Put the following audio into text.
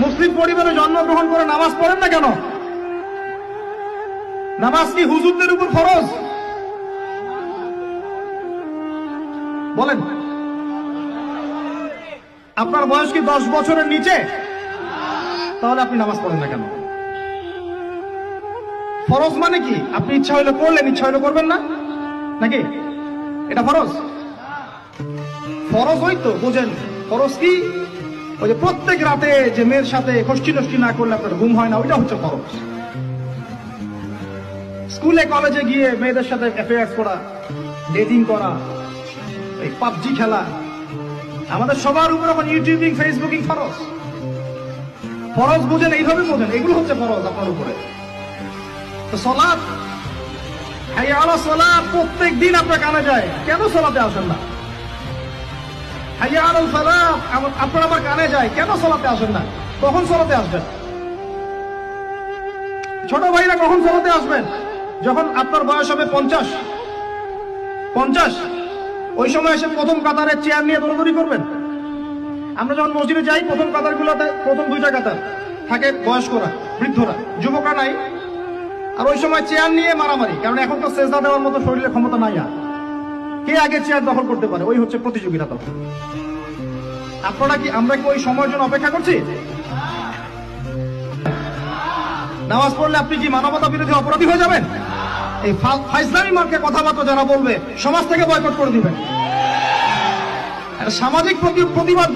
মুসলিম পরিবারে জন্মগ্রহণ করে নামাজ পড়েন না কেন? নামাজ কি হুজুরদের উপর ফরজ? বলেন। আপনার বয়স কি 10 বছরের নিচে? তাহলে আপনি নামাজ পড়েন না কেন? ফরজ মানে কি? আপনি ইচ্ছা হইলে করলেন, ইচ্ছা হইলে করবেন না, নাকি এটা ফরজ? ফরজ হইতো বুঝেন। ফরজ কি? ওই যে প্রত্যেক রাতে যে মেয়ের সাথে খষ্টি নষ্টি না করলে আপনার ঘুম হয় না, ওইটা হচ্ছে ফরজ। স্কুলে কলেজে গিয়ে মেয়েদের সাথে অ্যাফেয়ার্স করা, ডেটিং করা, এই পাবজি খেলা, আমাদের সবার উপর এখন ইউটিউবিং, ফেসবুকিং ফরজ। ফরজ বুঝেন, এইভাবে বুঝেন, এগুলো হচ্ছে ফরজ আপনার উপরে। তো সালাত, হাইয়া আলা সালাত প্রত্যেক দিন আপনার কানে যায়, কেন সালাতে আসেন না? হাইয়া আলাল ফালাহ আপনার আমার কানে যায়, কেন সালাতে আসেন না? কখন সালাতে আসবেন? ছোট ভাইরা কখন সালাতে আসবেন? যখন আপনার বয়স হবে 50, ওই সময় এসে প্রথম কাতারের চেয়ার নিয়ে দৌড়াদৌড়ি করবেন। আমরা যখন মসজিদে যাই, প্রথম কাতারগুলোতে প্রথম 2টা কাতার থাকে বয়স্করা, বৃদ্ধরা, যুবকরা নাই। আর ওই সময় চেয়ার নিয়ে মারামারি, কারণ এখন তো সেজদা দেওয়ার মতো শরীরের ক্ষমতা নাই। আর কে আগে চেয়ার দখল করতে পারে, ওই হচ্ছে প্রতিযোগিতা। তখন আপনারা কি, আমরা কি ওই সময়ের জন্য অপেক্ষা করছি? নামাজ পড়লে আপনি কি মানবতা বিরোধী অপরাধী হয়ে যাবেন? এই ফাইজলামি মার্কে কথাবার্তা যারা বলবে, সমাজ থেকে বয়কট করে দিবেন। সামাজিক প্রতিবাদ